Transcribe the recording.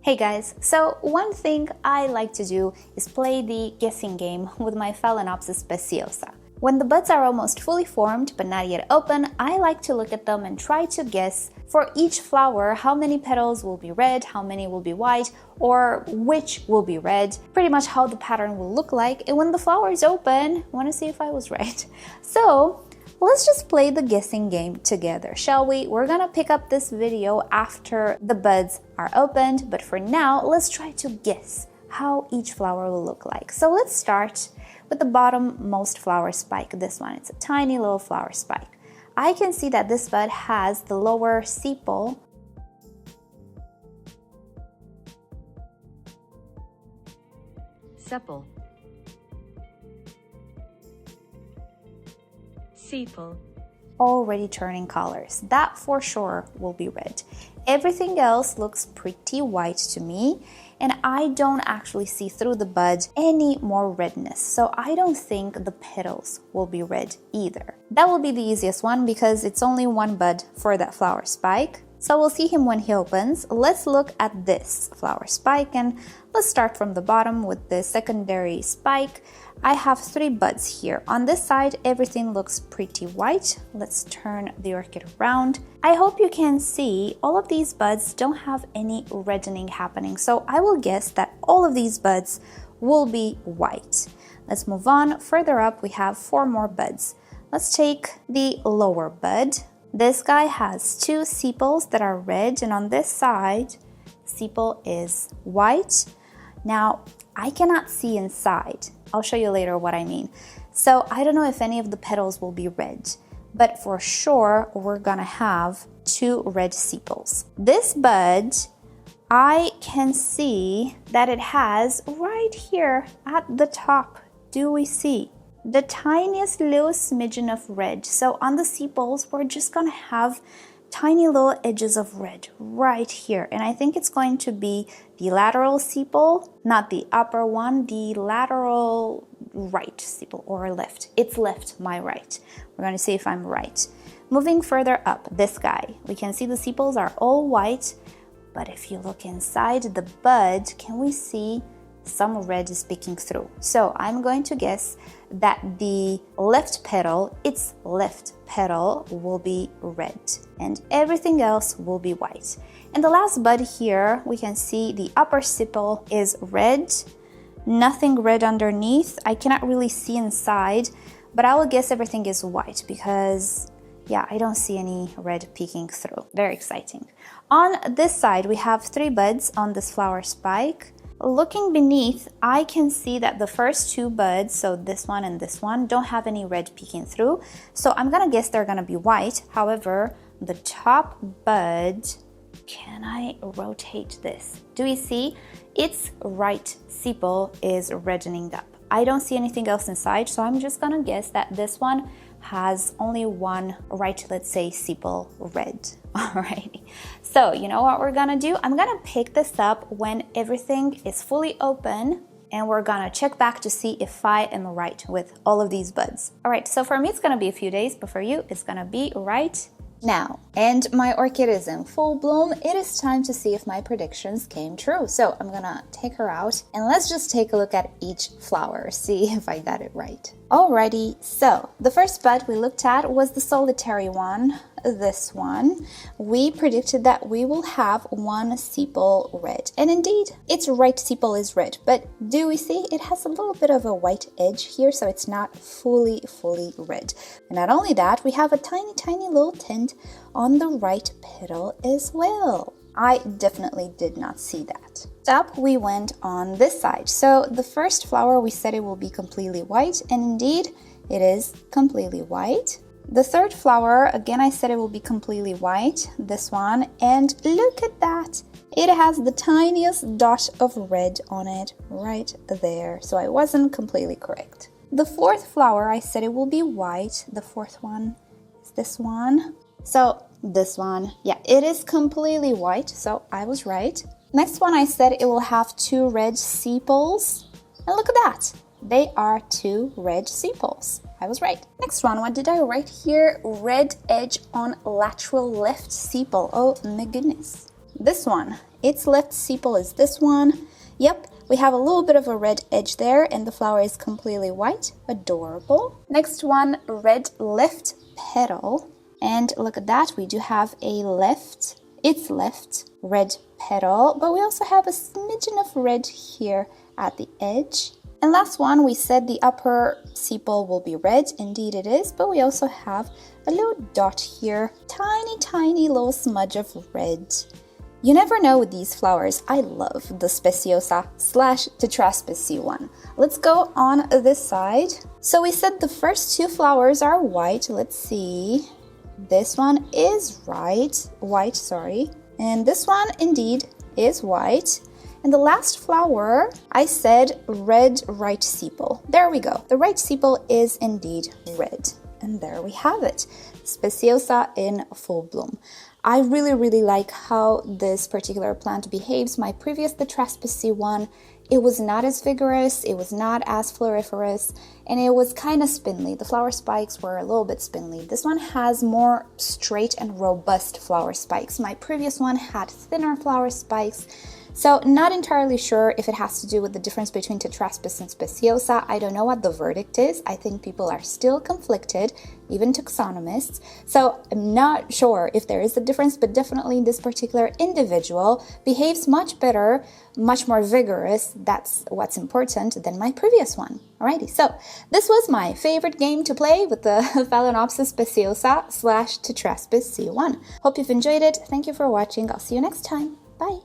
Hey guys, so one thing I like to do is play the guessing game with my Phalaenopsis speciosa. When the buds are almost fully formed but not yet open, I like to look at them and try to guess for each flower how many petals will be red, how many will be white, or which will be red, pretty much how the pattern will look like. And when the flower is open, I want to see if I was right. So let's just play the guessing game together, shall we? We're gonna pick up this video after the buds are opened, but for now, let's try to guess how each flower will look like. So let's start with the bottom-most flower spike, this one. It's a tiny little flower spike. I can see that this bud has the lower sepal. Sepal. Sepal. Already turning colors. That for sure will be red. Everything else looks pretty white to me, and I don't actually see through the bud any more redness, so I don't think the petals will be red either. That will be the easiest one because it's only one bud for that flower spike. So we'll see him when he opens. Let's look at this flower spike and let's start from the bottom with the secondary spike. I have 3 buds here. On this side, everything looks pretty white. Let's turn the orchid around. I hope you can see all of these buds don't have any reddening happening. So I will guess that all of these buds will be white. Let's move on. Further up, we have 4 more buds. Let's take the lower bud. This guy has 2 sepals that are red, and on this side, sepal is white. Now, I cannot see inside. I'll show you later what I mean. So I don't know if any of the petals will be red, but for sure, we're gonna have 2 red sepals. This bud, I can see that it has right here at the top. Do we see the tiniest little smidgen of red? So on the sepals, we're just gonna have tiny little edges of red right here. And I think it's going to be the lateral sepal, not the upper one, the lateral right sepal or left. It's left, my right. We're gonna see if I'm right. Moving further up, this guy, we can see the sepals are all white, but if you look inside the bud, can we see some red is peeking through? So I'm going to guess that the left petal, its left petal will be red and everything else will be white. And the last bud here, we can see the upper sepal is red, nothing red underneath. I cannot really see inside, but I will guess everything is white because yeah, I don't see any red peeking through. Very exciting. On this side, we have 3 buds on this flower spike. Looking beneath, I can see that the first 2 buds, so this one and this one, don't have any red peeking through. So I'm gonna guess they're gonna be white. However, the top bud, can I rotate this? Do you see? Its right sepal is reddening up. I don't see anything else inside, so I'm just gonna guess that this one has only one right, let's say, sepal red. Alrighty, so you know what we're gonna do? I'm gonna pick this up when everything is fully open and we're gonna check back to see if I am right with all of these buds. Alright, so for me it's gonna be a few days, but for you it's gonna be right now. And my orchid is in full bloom. It is time to see if my predictions came true. So I'm gonna take her out and let's just take a look at each flower, see if I got it right. Alrighty, so the first bud we looked at was the solitary one, this one. We predicted that we will have 1 sepal red, and indeed its right sepal is red, but do we see it has a little bit of a white edge here, so it's not fully red. And not only that, we have a tiny little tint on the right petal as well. I definitely did not see that. Up we went on this side. So the first flower, we said it will be completely white, and indeed it is completely white. The third flower, again, I said it will be completely white, this one, and look at that. It has the tiniest dot of red on it right there, so I wasn't completely correct. The fourth flower, I said it will be white. The fourth one is this one. So this one, yeah, it is completely white, so I was right. Next one, I said it will have 2 red sepals, and look at that. They are 2 red sepals. I was right. Next one, what did I write here? Red edge on lateral left sepal. Oh my goodness. This one, Its left sepal is this one. Yep, we have a little bit of a red edge there, and the flower is completely white. Adorable. Next one, red left petal. And look at that, we do have its left red petal, but we also have a smidgen of red here at the edge. And last one, we said the upper sepal will be red. Indeed it is, but we also have a little dot here. Tiny little smudge of red. You never know with these flowers. I love the speciosa / tetraspis C1. Let's go on this side. So we said the first two flowers are white. Let's see. This one is white, sorry. And this one indeed is white. And the last flower, I said red right sepal. There we go. The right sepal is indeed red. And there we have it. Speciosa in full bloom. I really like how this particular plant behaves. My previous tetraspis C1, it was not as vigorous, it was not as floriferous, and it was kind of spindly. The flower spikes were a little bit spindly. This one has more straight and robust flower spikes. My previous one had thinner flower spikes. So not entirely sure if it has to do with the difference between tetraspis and speciosa. I don't know what the verdict is. I think people are still conflicted, even taxonomists. So I'm not sure if there is a difference, but definitely this particular individual behaves much better, much more vigorous. That's what's important than my previous one. Alrighty, so this was my favorite game to play with the Phalaenopsis speciosa / tetraspis C1. Hope you've enjoyed it. Thank you for watching. I'll see you next time. Bye.